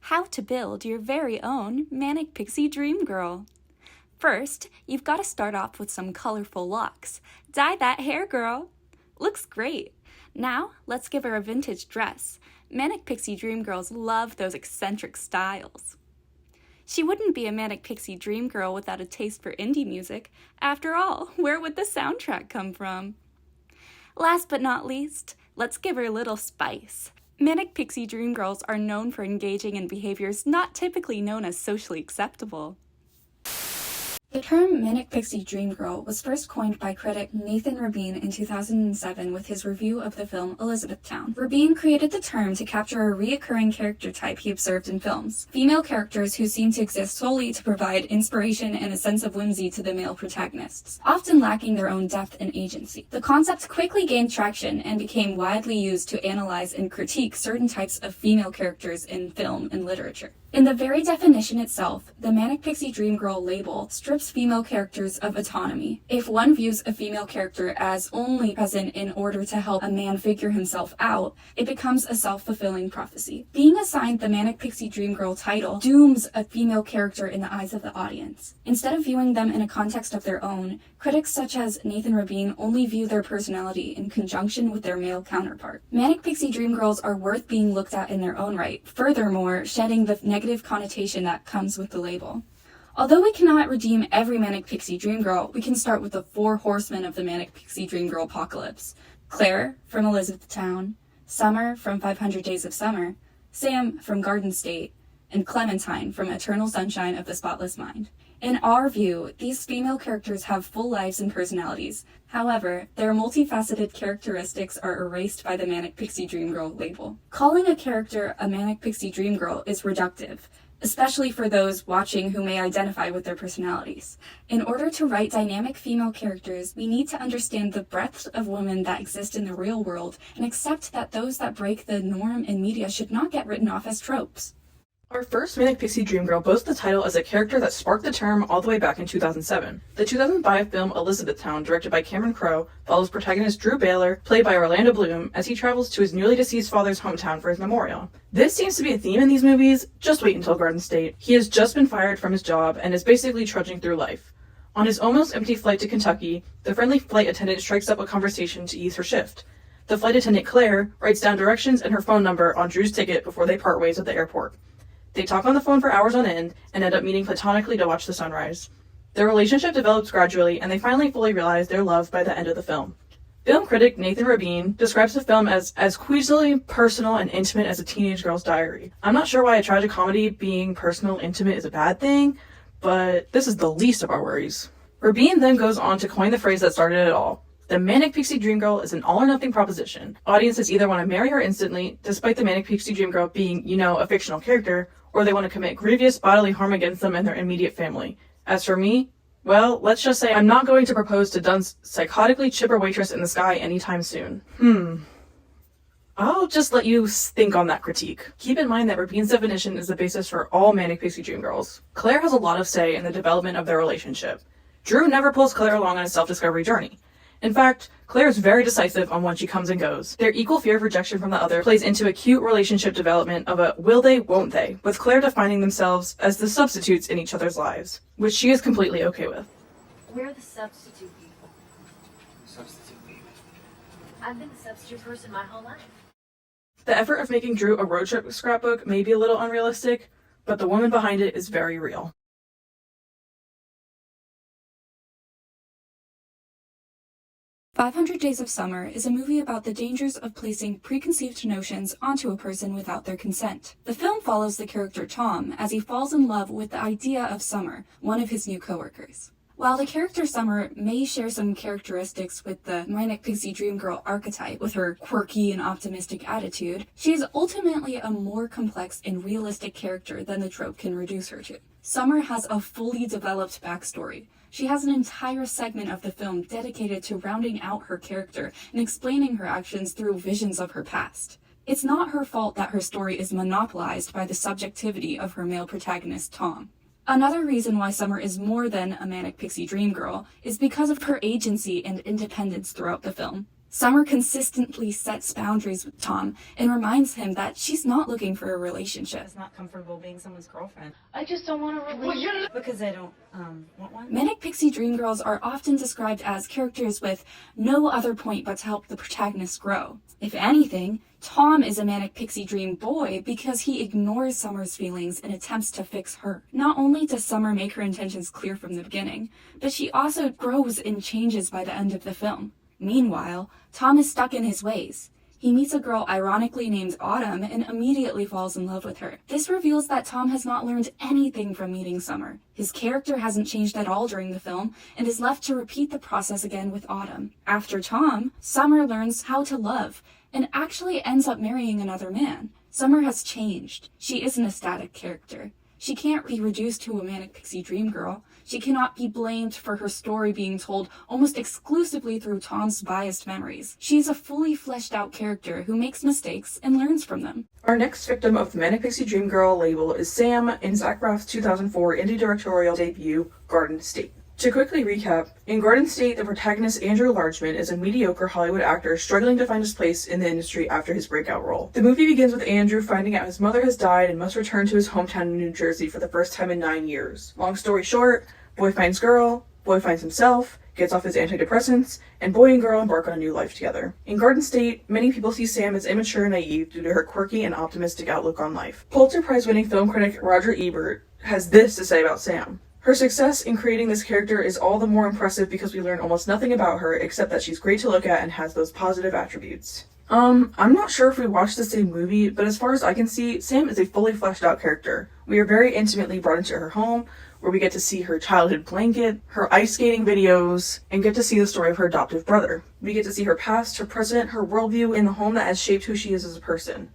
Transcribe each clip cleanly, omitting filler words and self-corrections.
How to build your very own Manic Pixie Dream Girl. First, you've got to start off with some colorful locks. Dye that hair, girl! Looks great! Now, let's give her a vintage dress. Manic Pixie Dream Girls love those eccentric styles. She wouldn't be a Manic Pixie Dream Girl without a taste for indie music. After all, where would the soundtrack come from? Last but not least, let's give her a little spice. Manic Pixie Dream Girls are known for engaging in behaviors not typically known as socially acceptable. The term Manic Pixie Dream Girl was first coined by critic Nathan Rabin in 2007 with his review of the film Elizabethtown. Rabin created the term to capture a reoccurring character type he observed in films: female characters who seem to exist solely to provide inspiration and a sense of whimsy to the male protagonists, often lacking their own depth and agency. The concept quickly gained traction and became widely used to analyze and critique certain types of female characters in film and literature. In the very definition itself, the Manic Pixie Dream Girl label strips female characters of autonomy. If one views a female character as only present in order to help a man figure himself out, it becomes a self-fulfilling prophecy. Being assigned the Manic Pixie Dream Girl title dooms a female character in the eyes of the audience. Instead of viewing them in a context of their own, critics such as Nathan Rabin only view their personality in conjunction with their male counterpart. Manic Pixie Dream Girls are worth being looked at in their own right, furthermore shedding the negative connotation that comes with the label. Although we cannot redeem every Manic Pixie Dream Girl, we can start with the 4 horsemen of the Manic Pixie Dream Girl apocalypse: Claire from Elizabethtown, Summer from 500 Days of Summer, Sam from Garden State, and Clementine from Eternal Sunshine of the Spotless Mind. In our view, these female characters have full lives and personalities. However, their multifaceted characteristics are erased by the Manic Pixie Dream Girl label. Calling a character a Manic Pixie Dream Girl is reductive, especially for those watching who may identify with their personalities. In order to write dynamic female characters, we need to understand the breadth of women that exist in the real world and accept that those that break the norm in media should not get written off as tropes. Our first Manic Pixie Dream Girl boasts the title as a character that sparked the term all the way back in 2007. The 2005 film Elizabethtown, directed by Cameron Crowe, follows protagonist Drew Baylor, played by Orlando Bloom, as he travels to his newly deceased father's hometown for his memorial. This seems to be a theme in these movies. Just wait until Garden State. He has just been fired from his job and is basically trudging through life. On his almost empty flight to Kentucky, the friendly flight attendant strikes up a conversation to ease her shift. The flight attendant, Claire, writes down directions and her phone number on Drew's ticket before they part ways at the airport. They talk on the phone for hours on end and end up meeting platonically to watch the sunrise. Their relationship develops gradually, and they finally fully realize their love by the end of the film. Film critic Nathan Rabin describes the film as queasily personal and intimate as a teenage girl's diary. I'm not sure why a tragic comedy being personal and intimate is a bad thing, but this is the least of our worries. Rabin then goes on to coin the phrase that started it all. The Manic Pixie Dream Girl is an all-or-nothing proposition. Audiences either want to marry her instantly, despite the Manic Pixie Dream Girl being, a fictional character, or they want to commit grievous bodily harm against them and their immediate family. As for me, well, let's just say I'm not going to propose to Dunn's psychotically chipper waitress in the sky anytime soon. I'll just let you think on that critique. Keep in mind that Rabin's definition is the basis for all Manic Pixie Dream Girls. Claire has a lot of say in the development of their relationship. Drew never pulls Claire along on a self-discovery journey. In fact, Claire is very decisive on when she comes and goes. Their equal fear of rejection from the other plays into a cute relationship development of a will they, won't they, with Claire defining themselves as the substitutes in each other's lives, which she is completely okay with. We're the substitute people. Substitute people. I've been the substitute person my whole life. The effort of making Drew a road trip scrapbook may be a little unrealistic, but the woman behind it is very real. 500 Days of Summer is a movie about the dangers of placing preconceived notions onto a person without their consent. The film follows the character Tom as he falls in love with the idea of Summer, one of his new coworkers. While the character Summer may share some characteristics with the Manic Pixie Dream Girl archetype with her quirky and optimistic attitude, she is ultimately a more complex and realistic character than the trope can reduce her to. Summer has a fully developed backstory. She has an entire segment of the film dedicated to rounding out her character and explaining her actions through visions of her past. It's not her fault that her story is monopolized by the subjectivity of her male protagonist, Tom. Another reason why Summer is more than a Manic Pixie Dream Girl is because of her agency and independence throughout the film. Summer consistently sets boundaries with Tom and reminds him that she's not looking for a relationship. It's not comfortable being someone's girlfriend. I just don't want a relationship. Because I don't, want one. Manic Pixie Dream Girls are often described as characters with no other point but to help the protagonist grow. If anything, Tom is a Manic Pixie Dream boy because he ignores Summer's feelings and attempts to fix her. Not only does Summer make her intentions clear from the beginning, but she also grows and changes by the end of the film. Meanwhile, Tom is stuck in his ways. He meets a girl ironically named Autumn and immediately falls in love with her. This reveals that Tom has not learned anything from meeting Summer. His character hasn't changed at all during the film and is left to repeat the process again with Autumn. After Tom, Summer learns how to love and actually ends up marrying another man. Summer has changed. She isn't a static character. She can't be reduced to a Manic Pixie Dream Girl. She cannot be blamed for her story being told almost exclusively through Tom's biased memories. She's a fully fleshed out character who makes mistakes and learns from them. Our next victim of the Manic Pixie Dream Girl label is Sam in Zach Braff's 2004 indie directorial debut, Garden State. To quickly recap, in Garden State, the protagonist Andrew Larchman is a mediocre Hollywood actor struggling to find his place in the industry after his breakout role. The movie begins with Andrew finding out his mother has died and must return to his hometown in New Jersey for the first time in 9 years. Long story short, boy finds girl, boy finds himself, gets off his antidepressants, and boy and girl embark on a new life together. In Garden State, many people see Sam as immature and naive due to her quirky and optimistic outlook on life. Pulitzer Prize-winning film critic Roger Ebert has this to say about Sam. Her success in creating this character is all the more impressive because we learn almost nothing about her except that she's great to look at and has those positive attributes. I'm not sure if we watched the same movie, but as far as I can see, Sam is a fully fleshed out character. We are very intimately brought into her home, where we get to see her childhood blanket, her ice skating videos, and get to see the story of her adoptive brother. We get to see her past, her present, her worldview in the home that has shaped who she is as a person.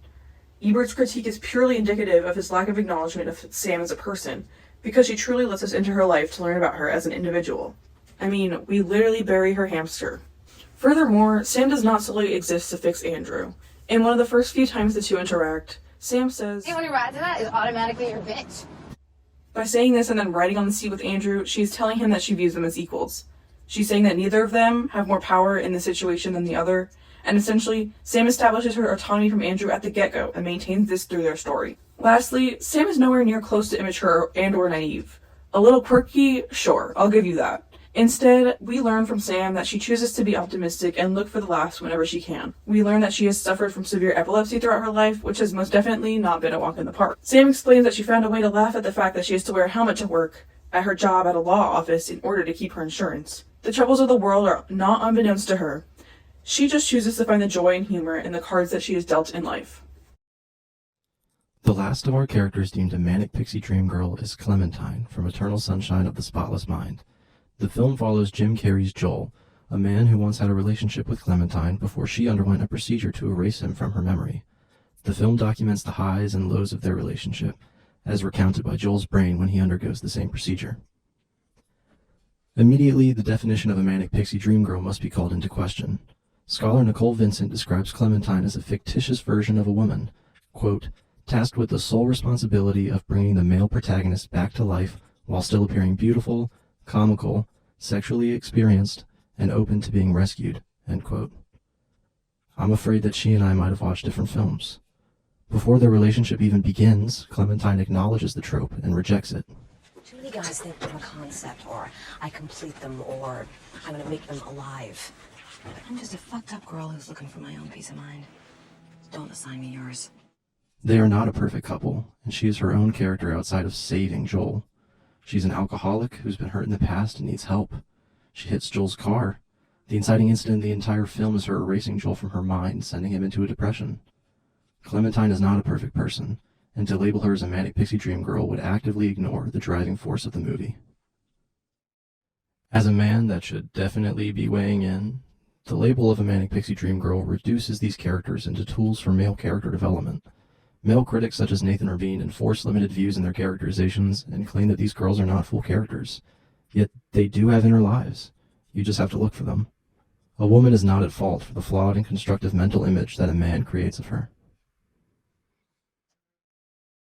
Ebert's critique is purely indicative of his lack of acknowledgement of Sam as a person, because she truly lets us into her life to learn about her as an individual. I mean, we literally bury her hamster. Furthermore, Sam does not solely exist to fix Andrew. In one of the first few times the two interact, Sam says, Anyone who rides in that is automatically your bitch. By saying this and then riding on the seat with Andrew, she's telling him that she views them as equals. She's saying that neither of them have more power in the situation than the other, and essentially, Sam establishes her autonomy from Andrew at the get-go and maintains this through their story. Lastly, Sam is nowhere near close to immature and or naive. A little quirky, sure, I'll give you that. Instead, we learn from Sam that she chooses to be optimistic and look for the laughs whenever she can. We learn that she has suffered from severe epilepsy throughout her life, which has most definitely not been a walk in the park. Sam explains that she found a way to laugh at the fact that she has to wear a helmet to work at her job at a law office in order to keep her insurance. The troubles of the world are not unbeknownst to her. She just chooses to find the joy and humor in the cards that she is dealt in life. The last of our characters deemed a Manic Pixie Dream Girl is Clementine from Eternal Sunshine of the Spotless Mind. The film follows Jim Carrey's Joel, a man who once had a relationship with Clementine before she underwent a procedure to erase him from her memory. The film documents the highs and lows of their relationship, as recounted by Joel's brain when he undergoes the same procedure. Immediately, the definition of a Manic Pixie Dream Girl must be called into question. Scholar Nicole Vincent describes Clementine as a fictitious version of a woman, quote, tasked with the sole responsibility of bringing the male protagonist back to life while still appearing beautiful, comical, sexually experienced, and open to being rescued, end quote. I'm afraid that she and I might have watched different films. Before their relationship even begins, Clementine acknowledges the trope and rejects it. Too many guys think I'm a concept, or I complete them, or I'm gonna make them alive. I'm just a fucked up girl who's looking for my own peace of mind. Don't assign me yours. They are not a perfect couple, and she is her own character outside of saving Joel. She's an alcoholic who's been hurt in the past and needs help. She hits Joel's car. The inciting incident in the entire film is her erasing Joel from her mind, sending him into a depression. Clementine is not a perfect person, and to label her as a Manic Pixie Dream Girl would actively ignore the driving force of the movie. As a man that should definitely be weighing in, the label of a Manic Pixie Dream Girl reduces these characters into tools for male character development. Male critics such as Nathan Rabin enforce limited views in their characterizations and claim that these girls are not full characters. Yet they do have inner lives. You just have to look for them. A woman is not at fault for the flawed and constructive mental image that a man creates of her.